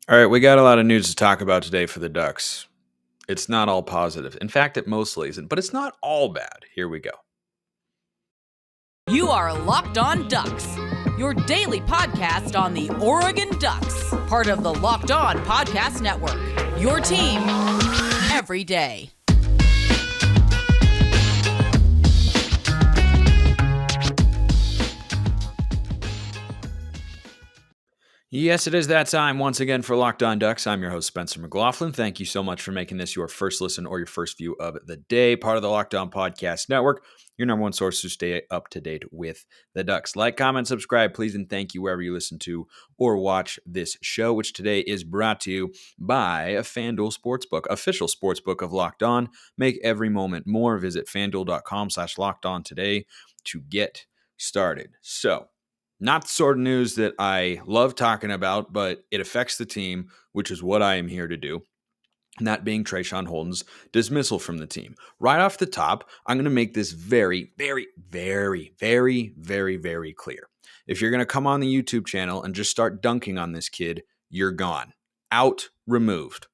All right, we got a lot of news to talk about today for the Ducks. It's not all positive. In fact, it mostly isn't, but it's not all bad. Here we go. You are Locked On Ducks, your daily podcast on the Oregon Ducks, part of the Locked On Podcast Network. Your team every day. Yes, it is that time once again for Locked On Ducks. I'm your host, Spencer McLaughlin. Thank you so much for making this your first listen or your first view of the day, part of the Locked On Podcast Network, your number one source to stay up to date with the Ducks. Like, comment, subscribe, please, and thank you wherever you listen to or watch this show, which today is brought to you by a FanDuel Sportsbook, official sportsbook of Locked On. Make every moment more. Visit FanDuel.com/LockedOn today to get started. So, not the sort of news that I love talking about, but it affects the team, which is what I am here to do. And that being Traeshon Holden's dismissal from the team. Right off the top, I'm going to make this very, very, very, very, very, very clear. If you're going to come on the YouTube channel and just start dunking on this kid, you're gone. Out, removed.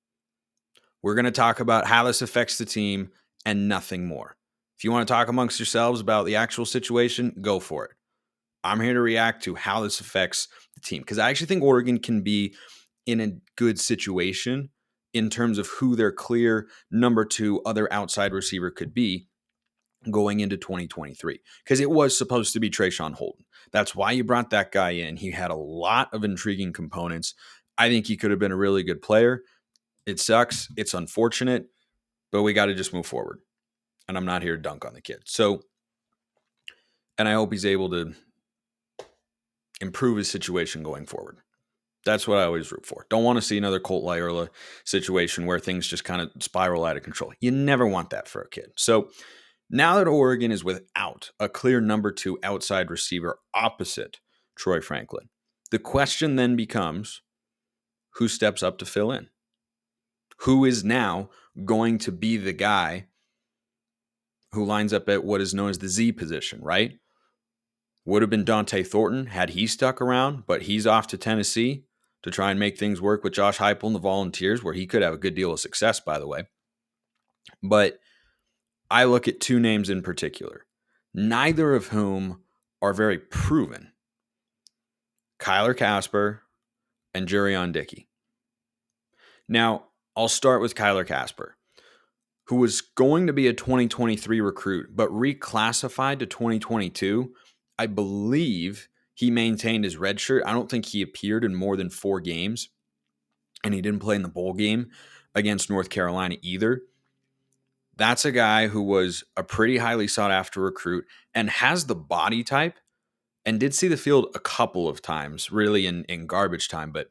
We're going to talk about how this affects the team and nothing more. If you want to talk amongst yourselves about the actual situation, go for it. I'm here to react to how this affects the team because I actually think Oregon can be in a good situation in terms of who their clear number two other outside receiver could be going into 2023 because it was supposed to be Traeshon Holden. That's why you brought that guy in. He had a lot of intriguing components. I think he could have been a really good player. It sucks. It's unfortunate, but we got to just move forward. And I'm not here to dunk on the kid. So, and I hope he's able to improve his situation going forward. That's what I always root for. Don't want to see another Colt Lyerla situation where things just kind of spiral out of control. You never want that for a kid. So now that Oregon is without a clear number two outside receiver opposite Troy Franklin, the question then becomes, who steps up to fill in? Who is now going to be the guy who lines up at what is known as the Z position, right? Would have been Dante Thornton had he stuck around, but he's off to Tennessee to try and make things work with Josh Heupel and the Volunteers, where he could have a good deal of success, by the way. But I look at two names in particular, neither of whom are very proven. Kyler Casper and Jurion Dickey. Now, I'll start with Kyler Casper, who was going to be a 2023 recruit, but reclassified to 2022. I believe he maintained his red shirt. I don't think he appeared in more than 4 games, and he didn't play in the bowl game against North Carolina either. That's a guy who was a pretty highly sought after recruit and has the body type and did see the field a couple of times, really in garbage time, but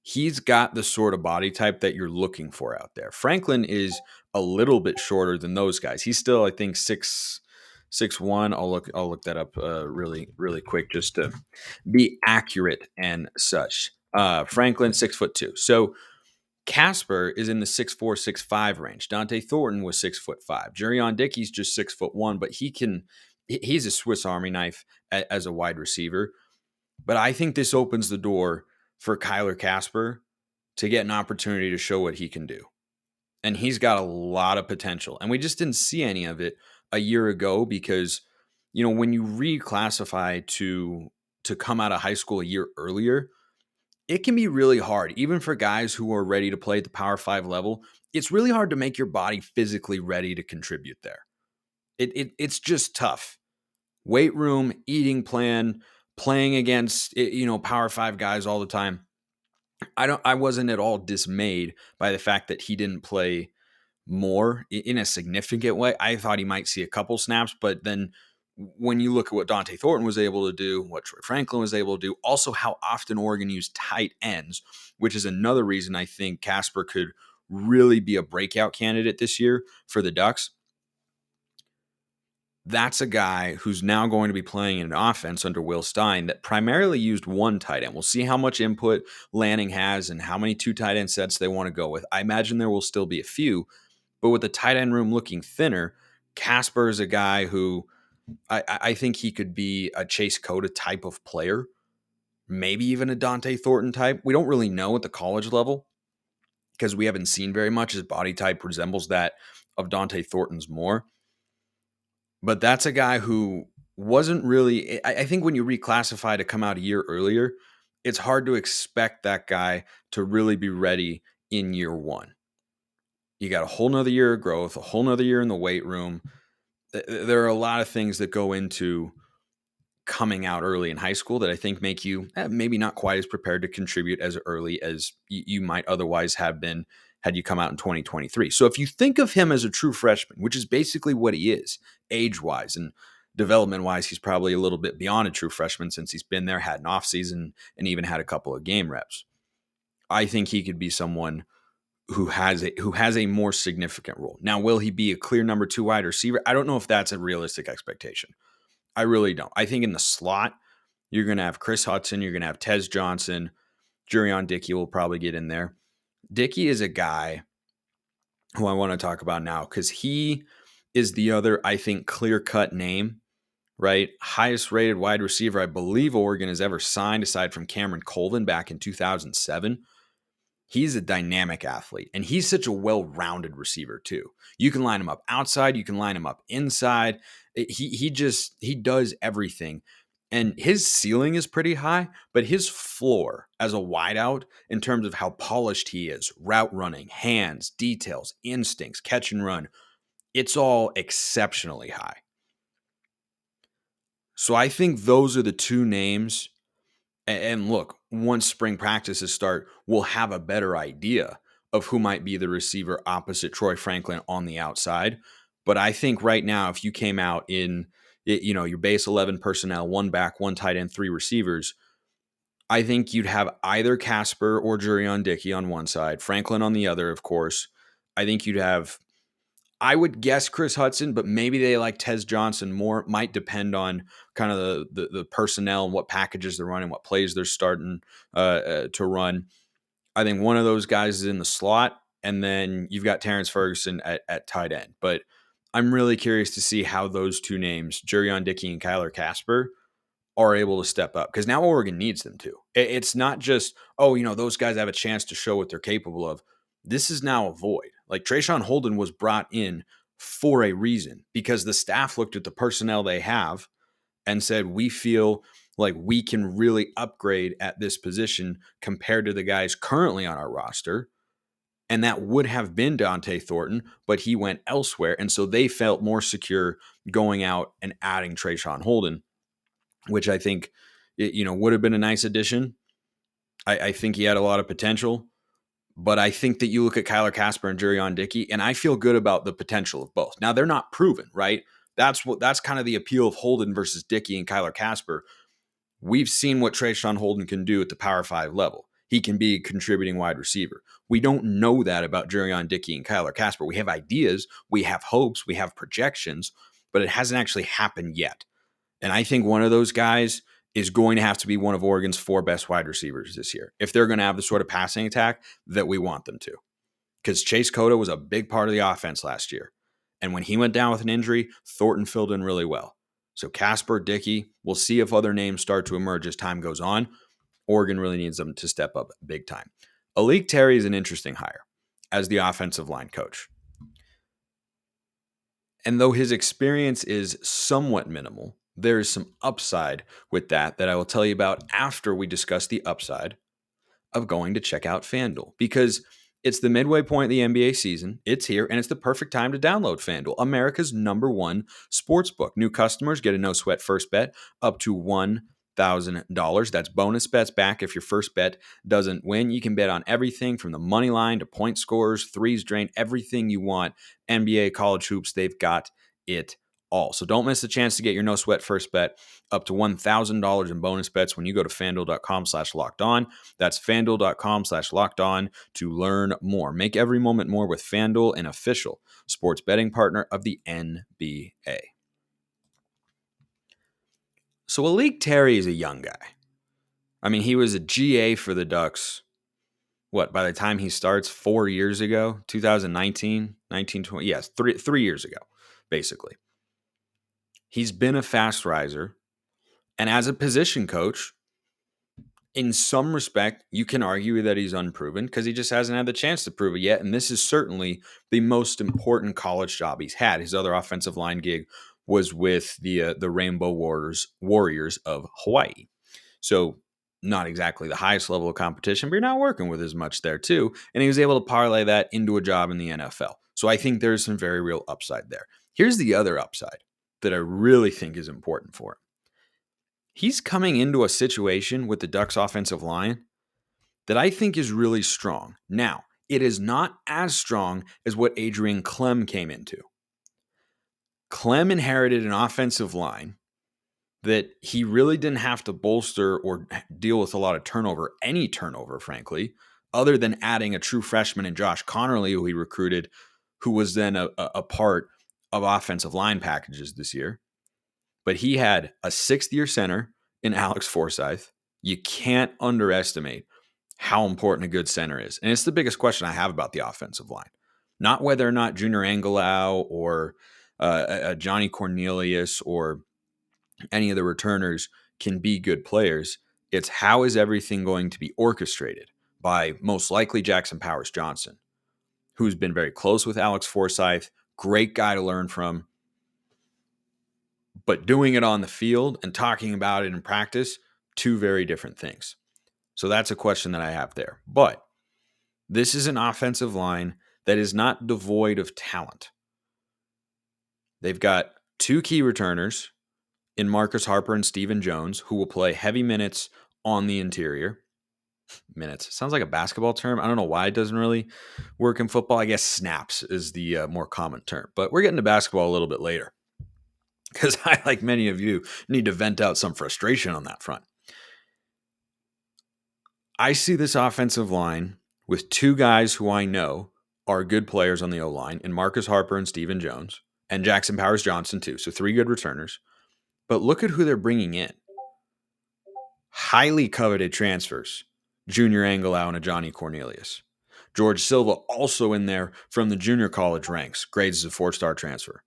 he's got the sort of body type that you're looking for out there. Franklin is a little bit shorter than those guys. He's still, I think, 6'1". I'll look that up really quick just to be accurate and such. Franklin 6'2". So Casper is in the 6'4", 6'5" range. Dante Thornton was 6'5". Jurion Dickey's just 6'1", but he's a Swiss Army knife as a wide receiver. But I think this opens the door for Kyler Casper to get an opportunity to show what he can do. And he's got a lot of potential. And we just didn't see any of it a year ago because, you know, when you reclassify to come out of high school a year earlier, it can be really hard, even for guys who are ready to play at the Power 5 level. It's really hard to make your body physically ready to contribute there. It's just tough. Weight room, eating plan, playing against, Power 5 guys all the time. I wasn't at all dismayed by the fact that he didn't play more in a significant way. I thought he might see a couple snaps, but then when you look at what Dante Thornton was able to do, what Troy Franklin was able to do, also how often Oregon used tight ends, which is another reason I think Casper could really be a breakout candidate this year for the Ducks. That's a guy who's now going to be playing in an offense under Will Stein that primarily used one tight end. We'll see how much input Lanning has and how many 2 tight end sets they want to go with. I imagine there will still be a few, but with the tight end room looking thinner, Casper is a guy who I think he could be a Chase Cota type of player maybe even a Dante Thornton type. We don't really know at the college level because we haven't seen very much. His body type resembles that of Dante Thornton's more. But that's a guy who wasn't really, I think when you reclassify to come out a year earlier, it's hard to expect that guy to really be ready in year one. You got a whole nother year of growth, a whole nother year in the weight room. There are a lot of things that go into coming out early in high school that I think make you maybe not quite as prepared to contribute as early as you might otherwise have been had you come out in 2023. So if you think of him as a true freshman, which is basically what he is, age-wise and development-wise, he's probably a little bit beyond a true freshman since he's been there, had an offseason, and even had a couple of game reps. I think he could be someone who has a more significant role. Now, will he be a clear number 2 wide receiver? I don't know if that's a realistic expectation. I really don't. I think in the slot, you're going to have Chris Hudson. You're going to have Tez Johnson. Jurion Dickey will probably get in there. Dickey is a guy who I want to talk about now because he is the other, I think, clear-cut name, right? Highest rated wide receiver I believe Oregon has ever signed aside from Cameron Colvin back in 2007. He's a dynamic athlete, and he's such a well-rounded receiver too. You can line him up outside, you can line him up inside. He does everything. And his ceiling is pretty high, but his floor as a wideout in terms of how polished he is, route running, hands, details, instincts, catch and run, it's all exceptionally high. So I think those are the two names. And look, once spring practices start, we'll have a better idea of who might be the receiver opposite Troy Franklin on the outside. But I think right now, if you came out in your base 11 personnel, 1 back, 1 tight end, 3 receivers, I think you'd have either Casper or Jurion Dickey on one side, Franklin on the other, of course. I think you'd have, I would guess Chris Hudson, but maybe they like Tez Johnson more. It might depend on kind of the personnel and what packages they're running, what plays they're starting to run. I think one of those guys is in the slot, and then you've got Terrence Ferguson at tight end. But I'm really curious to see how those two names, Jurion Dickey and Kyler Casper, are able to step up because now Oregon needs them to. It's not just, those guys have a chance to show what they're capable of. This is now a void. Like Traeshon Holden was brought in for a reason because the staff looked at the personnel they have and said, we feel like we can really upgrade at this position compared to the guys currently on our roster. And that would have been Dante Thornton, but he went elsewhere. And so they felt more secure going out and adding Traeshon Holden, which I think, would have been a nice addition. I think he had a lot of potential. But I think that you look at Kyler Casper and Jurion Dickey, and I feel good about the potential of both. Now, they're not proven, right? That's kind of the appeal of Holden versus Dickey and Kyler Casper. We've seen what Traeshon Holden can do at the Power 5 level. He can be a contributing wide receiver. We don't know that about Jurion Dickey and Kyler Casper. We have ideas, we have hopes, we have projections, but it hasn't actually happened yet. And I think one of those guys is going to have to be one of Oregon's 4 best wide receivers this year if they're going to have the sort of passing attack that we want them to. Because Chase Cota was a big part of the offense last year. And when he went down with an injury, Thornton filled in really well. So Casper, Dickey, we'll see if other names start to emerge as time goes on. Oregon really needs them to step up big time. Alik Terry is an interesting hire as the offensive line coach. And though his experience is somewhat minimal, there is some upside with that I will tell you about after we discuss the upside of going to check out FanDuel. Because it's the midway point of the NBA season. It's here, and it's the perfect time to download FanDuel, America's #1 sportsbook. New customers get a no-sweat first bet up to $1,000. That's bonus bets back if your first bet doesn't win. You can bet on everything from the money line to point scores, threes drained, everything you want. NBA, college hoops, they've got it all. So don't miss the chance to get your no sweat first bet up to $1,000 in bonus bets when you go to FanDuel.com/lockedon. That's FanDuel.com/lockedon to learn more. Make every moment more with FanDuel, an official sports betting partner of the NBA. So Alik Terry is a young guy. I mean, he was a GA for the Ducks. By the time he starts 4 years ago, 2019, 1920, yes, three years ago, basically. He's been a fast riser. And as a position coach, In some respect, you can argue that he's unproven because he just hasn't had the chance to prove it yet. And this is certainly the most important college job he's had. His other offensive line gig was with the Rainbow Warriors of Hawaii. So not exactly the highest level of competition, but you're not working with as much there too. And he was able to parlay that into a job in the NFL. So I think there's some very real upside there. Here's the other upside that I really think is important for him. He's coming into a situation with the Ducks offensive line that I think is really strong. Now, it is not as strong as what Adrian Clem came into. Clem inherited an offensive line that he really didn't have to bolster or deal with a lot of turnover, any turnover, frankly, other than adding a true freshman in Josh Connerly, who he recruited, who was then a part of offensive line packages this year. But he had a sixth-year center in Alex Forsyth. You can't underestimate how important a good center is. And it's the biggest question I have about the offensive line. Not whether or not Junior Angelau or Johnny Cornelius or any of the returners can be good players. It's how is everything going to be orchestrated by most likely Jackson Powers Johnson, who's been very close with Alex Forsyth, great guy to learn from. But doing it on the field and talking about it in practice, two very different things. So that's a question that I have there. But this is an offensive line that is not devoid of talent. They've got two key returners in Marcus Harper and Stephen Jones, who will play heavy minutes on the interior. Minutes. Sounds like a basketball term. I don't know why it doesn't really work in football. I guess snaps is the more common term. But we're getting to basketball a little bit later, because I, like many of you, need to vent out some frustration on that front. I see this offensive line with two guys who I know are good players on the O-line, in Marcus Harper and Stephen Jones, and Jackson Powers Johnson too. So three good returners. But look at who they're bringing in. Highly coveted transfers. Junior Angelau and a Johnny Cornelius. George Silva also in there from the junior college ranks. Grades as a 4-star transfer.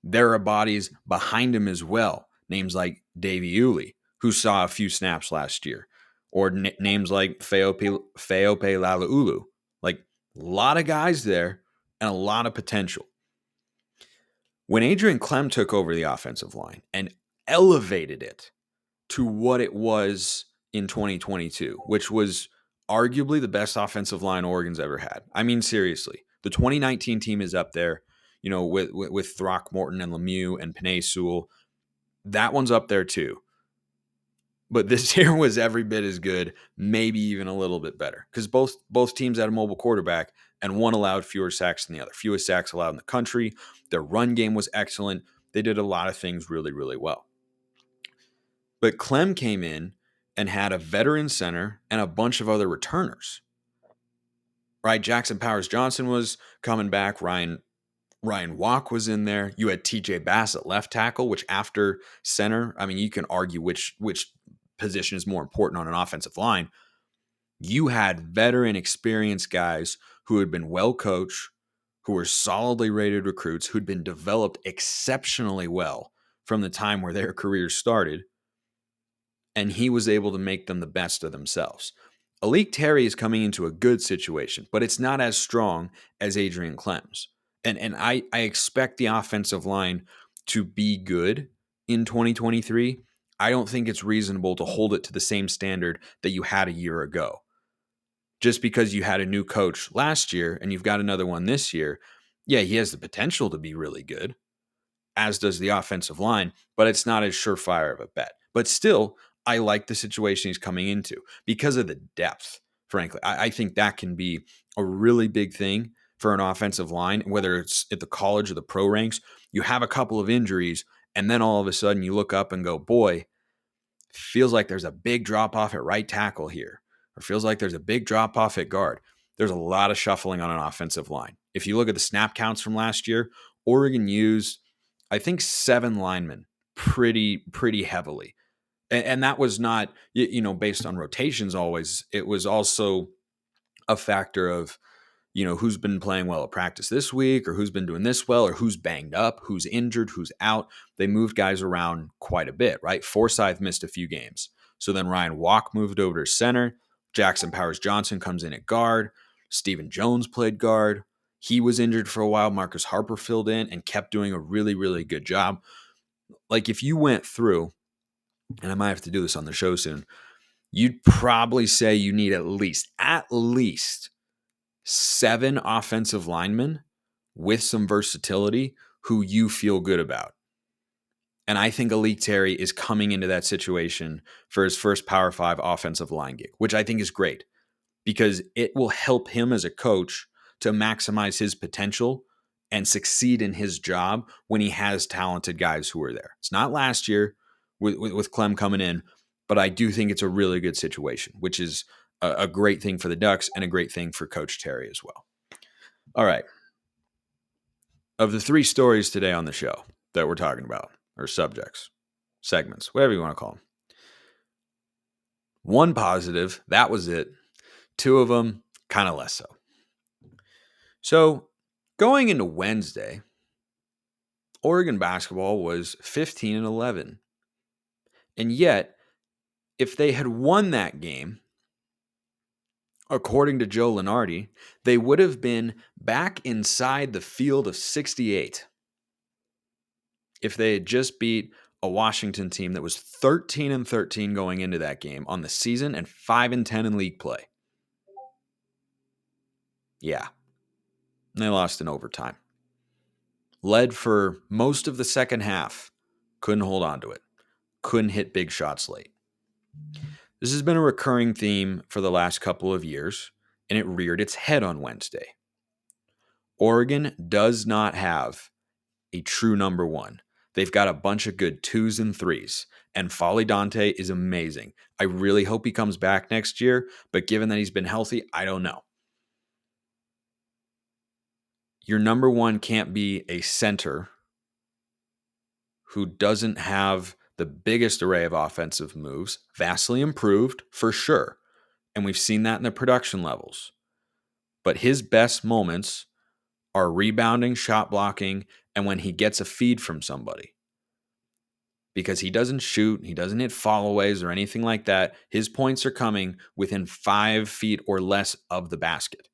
There are bodies behind him as well. Names like Davey Uli, who saw a few snaps last year. Or names like Feope Lalaulu. Like a lot of guys there and a lot of potential. When Adrian Clem took over the offensive line and elevated it to what it was in 2022, which was arguably the best offensive line Oregon's ever had. I mean, seriously, the 2019 team is up there, you know, with Throckmorton and Lemieux and Penei Sewell. That one's up there too. But this year was every bit as good, maybe even a little bit better, because both teams had a mobile quarterback and one allowed fewer sacks than the other. Fewest sacks allowed in the country. Their run game was excellent. They did a lot of things really, really well. But Clem came in and had a veteran center and a bunch of other returners. Right? Jackson Powers Johnson was coming back. Ryan Walk was in there. You had TJ Bass at left tackle, which after center, I mean, you can argue which position is more important on an offensive line. You had veteran, experienced guys who had been well coached, who were solidly rated recruits, who'd been developed exceptionally well from the time where their careers started. And he was able to make them the best of themselves. Alik Terry is coming into a good situation, but it's not as strong as Adrian Clem's. And I expect the offensive line to be good in 2023. I don't think it's reasonable to hold it to the same standard that you had a year ago. Just because you had a new coach last year and you've got another one this year, yeah, he has the potential to be really good, as does the offensive line, but it's not as surefire of a bet. But still, I like the situation he's coming into because of the depth, frankly. I think that can be a really big thing for an offensive line, whether it's at the college or the pro ranks. You have a couple of injuries, and then all of a sudden you look up and go, boy, feels like there's a big drop-off at right tackle here, or feels like there's a big drop-off at guard. There's a lot of shuffling on an offensive line. If you look at the snap counts from last year, Oregon used, I think, 7 linemen pretty heavily. And that was not, based on rotations always. It was also a factor of, who's been playing well at practice this week, or who's been doing this well, or who's banged up, who's injured, who's out. They moved guys around quite a bit, right? Forsyth missed a few games. So then Ryan Walk moved over to center. Jackson Powers Johnson comes in at guard. Stephen Jones played guard. He was injured for a while. Marcus Harper filled in and kept doing a really, really good job. Like if you went through, and I might have to do this on the show soon, you'd probably say you need at least 7 offensive linemen with some versatility who you feel good about. And I think Alik Terry is coming into that situation for his first Power 5 offensive line gig, which I think is great because it will help him as a coach to maximize his potential and succeed in his job when he has talented guys who are there. It's not last year with Clem coming in, but I do think it's a really good situation, which is a great thing for the Ducks and a great thing for Coach Terry as well. All right. Of the 3 stories today on the show that we're talking about, or subjects, segments, whatever you want to call them. 1 positive, that was it. 2 of them, kind of less so. So going into Wednesday, Oregon basketball was 15-11. And yet, if they had won that game, according to Joe Lunardi, they would have been back inside the field of 68. If they had just beat a Washington team that was 13-13 going into that game on the season and 5-10 in league play. Yeah. And they lost in overtime. Led for most of the second half. Couldn't hold on to it. Couldn't hit big shots late. This has been a recurring theme for the last couple of years, and it reared its head on Wednesday. Oregon does not have a true number 1. They've got a bunch of good 2s and 3s, and Folly Dante is amazing. I really hope he comes back next year, but given that he's been healthy, I don't know. Your number 1 can't be a center who doesn't have the biggest array of offensive moves, vastly improved for sure, and we've seen that in the production levels. But his best moments are rebounding, shot blocking, and when he gets a feed from somebody. Because he doesn't shoot, he doesn't hit followaways or anything like that. His points are coming within 5 feet or less of the basket.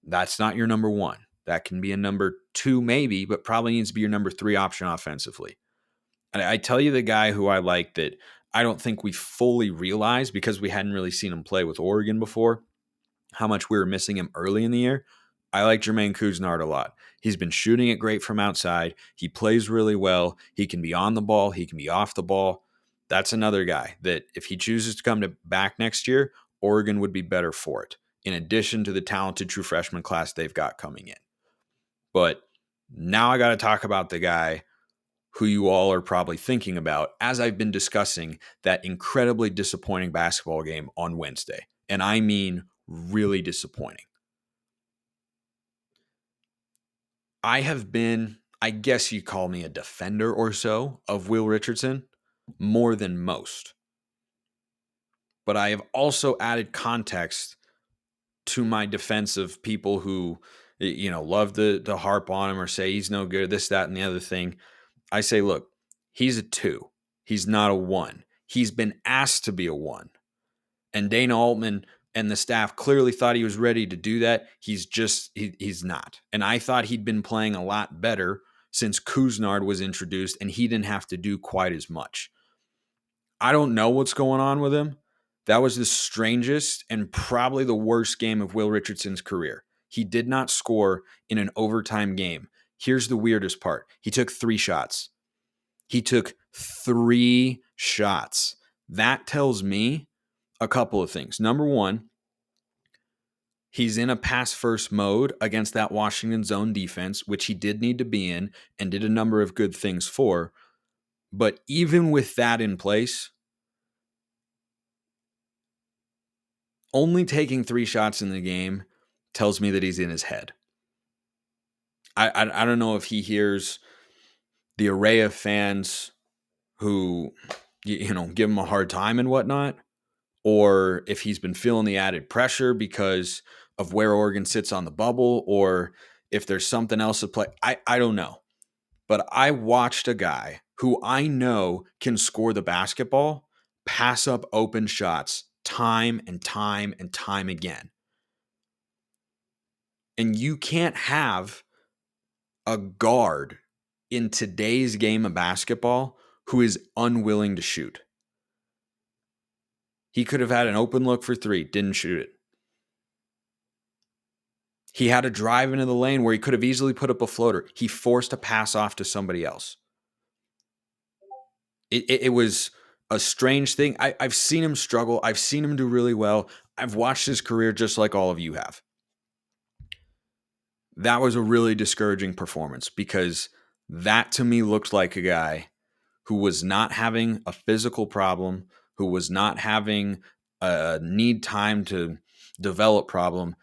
That's not your number 1. That can be a number 2 maybe, but probably needs to be your number 3 option offensively. And I tell you the guy who I like that I don't think we fully realized because we hadn't really seen him play with Oregon before, how much we were missing him early in the year. I like Jermaine Couisnard a lot. He's been shooting it great from outside. He plays really well. He can be on the ball. He can be off the ball. That's another guy that if he chooses to come back next year, Oregon would be better for it, in addition to the talented true freshman class they've got coming in. But now I got to talk about the guy who you all are probably thinking about as I've been discussing that incredibly disappointing basketball game on Wednesday. And I mean really disappointing. I have been, I guess you call me a defender or so of Will Richardson, more than most. But I have also added context to my defense of people who, love to harp on him or say he's no good, this, that, and the other thing. I say, look, he's a 2. He's not a 1. He's been asked to be a 1. And Dana Altman and the staff clearly thought he was ready to do that. He's not. And I thought he'd been playing a lot better since Couisnard was introduced and he didn't have to do quite as much. I don't know what's going on with him. That was the strangest and probably the worst game of Will Richardson's career. He did not score in an overtime game. Here's the weirdest part. He took 3 shots. He took 3 shots. That tells me a couple of things. Number 1, he's in a pass-first mode against that Washington zone defense, which he did need to be in and did a number of good things for. But even with that in place, only taking 3 shots in the game tells me that he's in his head. I don't know if he hears the array of fans who, give him a hard time and whatnot, or if he's been feeling the added pressure because of where Oregon sits on the bubble, or if there's something else at play. I don't know. But I watched a guy who I know can score the basketball pass up open shots time and time and time again. And you can't have a guard in today's game of basketball who is unwilling to shoot. He could have had an open look for three, didn't shoot it. He had a drive into the lane where he could have easily put up a floater. He forced a pass off to somebody else. It was a strange thing. I've seen him struggle. I've seen him do really well. I've watched his career just like all of you have. That was a really discouraging performance because that to me looked like a guy who was not having a physical problem, who was not having a need time to develop problem.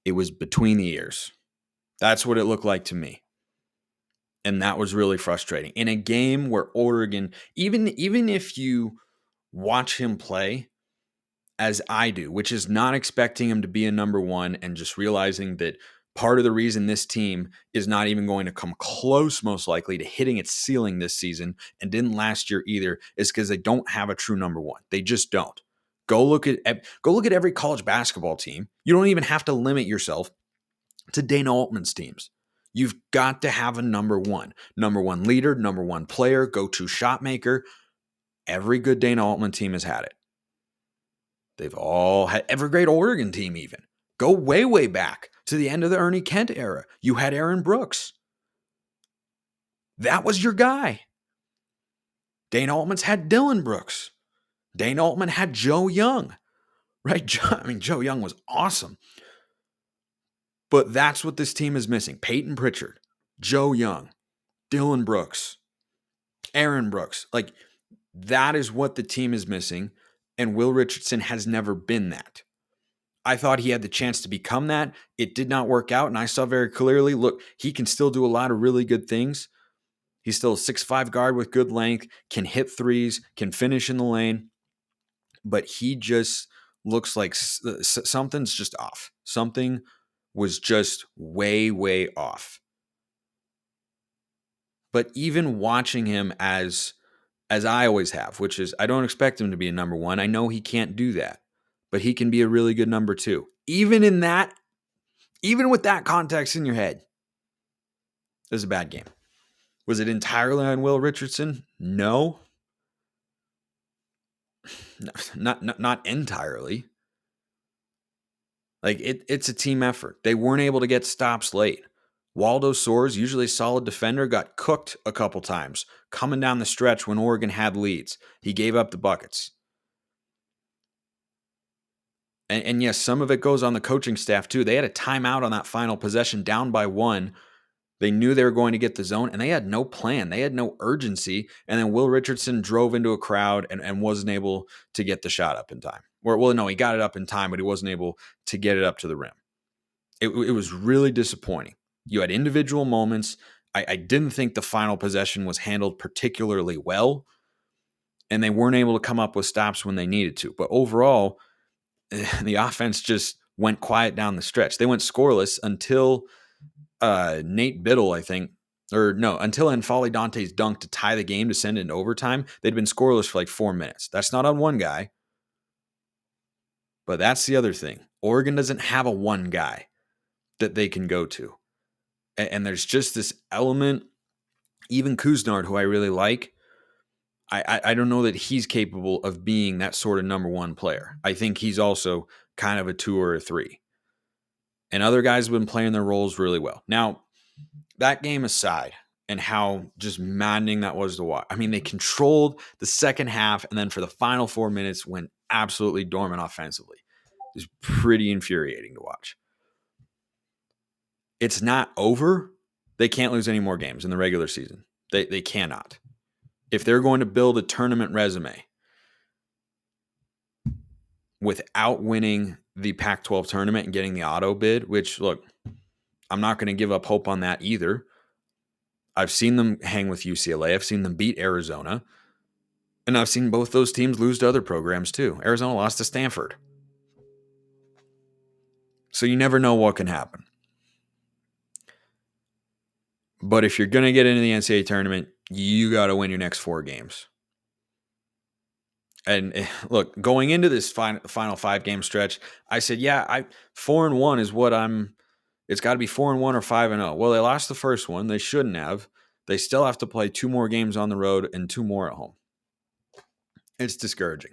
It was between the ears. That's what it looked like to me. And that was really frustrating. In a game where Oregon, even if you watch him play as I do, which is not expecting him to be a number one and just realizing that part of the reason this team is not even going to come close, most likely, to hitting its ceiling this season and didn't last year either, is because they don't have a true number one. They just don't. Go look at every college basketball team. You don't even have to limit yourself to Dana Altman's teams. You've got to have a number one leader, number one player, go-to shot maker. Every good Dana Altman team has had it. They've all had, every great Oregon team even. Go way, way back to the end of the Ernie Kent era. You had Aaron Brooks. That was your guy. Dana Altman's had Dylan Brooks. Dana Altman had Joe Young. Right? Joe Young was awesome. But that's what this team is missing. Peyton Pritchard, Joe Young, Dylan Brooks, Aaron Brooks. Like, that is what the team is missing. And Will Richardson has never been that. I thought he had the chance to become that. It did not work out. And I saw very clearly, look, he can still do a lot of really good things. He's still a 6'5" guard with good length, can hit threes, can finish in the lane. But he just looks like something's just off. Something was just way, way off. But even watching him as I always have, which is I don't expect him to be a number one. I know he can't do that, but he can be a really good number two. Even with that context in your head, it was a bad game. Was it entirely on Will Richardson? No. Not entirely. Like, it's a team effort. They weren't able to get stops late. Waldo Soares, usually a solid defender, got cooked a couple times coming down the stretch when Oregon had leads. He gave up the buckets. And yes, some of it goes on the coaching staff too. They had a timeout on that final possession down by 1. They knew they were going to get the zone, and they had no plan. They had no urgency. And then Will Richardson drove into a crowd and wasn't able to get the shot up in time. Well, no, he got it up in time, but he wasn't able to get it up to the rim. It was really disappointing. You had individual moments. I didn't think the final possession was handled particularly well, and they weren't able to come up with stops when they needed to. But overall, the offense just went quiet down the stretch. They went scoreless until Nate Biddle, until N'Faly Dante's dunk to tie the game to send it into overtime. They'd been scoreless for like 4 minutes. That's not on one guy. But that's the other thing. Oregon doesn't have a one guy that they can go to. And there's just this element, even Kuznard, who I really like, I don't know that he's capable of being that sort of number one player. I think he's also kind of a 2 or a 3. And other guys have been playing their roles really well. Now, that game aside, and how just maddening that was to watch. I mean, they controlled the second half, and then for the final 4 minutes went absolutely dormant offensively. It was pretty infuriating to watch. It's not over. They can't lose any more games in the regular season. They cannot. If they're going to build a tournament resume without winning the Pac-12 tournament and getting the auto bid, which, look, I'm not going to give up hope on that either. I've seen them hang with UCLA. I've seen them beat Arizona. And I've seen both those teams lose to other programs too. Arizona lost to Stanford. So you never know what can happen. But if you're going to get into the NCAA tournament, you got to win your next 4 games. And look, going into this final 5-game stretch, I said, 4-1 is what I'm. It's got to be 4-1 or 5-0. Well, they lost the first one. They shouldn't have. They still have to play 2 more games on the road and 2 more at home. It's discouraging.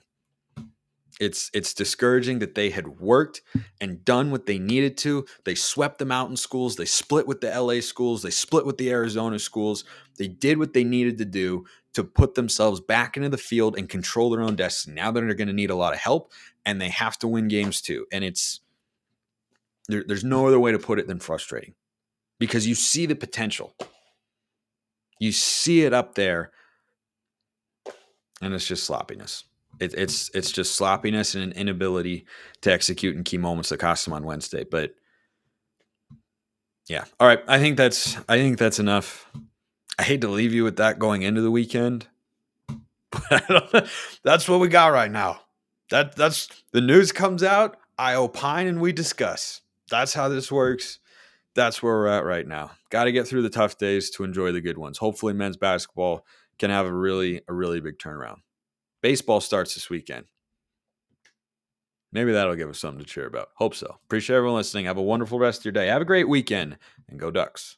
It's discouraging that they had worked and done what they needed to. They swept the mountain schools. They split with the LA schools. They split with the Arizona schools. They did what they needed to do to put themselves back into the field and control their own destiny. Now they're going to need a lot of help, and they have to win games too. And there's no other way to put it than frustrating, because you see the potential. You see it up there, and it's just sloppiness. It's just sloppiness and an inability to execute in key moments that cost them on Wednesday. But yeah, all right. I think that's enough. I hate to leave you with that going into the weekend, but that's what we got right now. That's the news comes out. I opine and we discuss. That's how this works. That's where we're at right now. Got to get through the tough days to enjoy the good ones. Hopefully, men's basketball can have a really big turnaround. Baseball starts this weekend. Maybe that'll give us something to cheer about. Hope so. Appreciate everyone listening. Have a wonderful rest of your day. Have a great weekend, and go Ducks.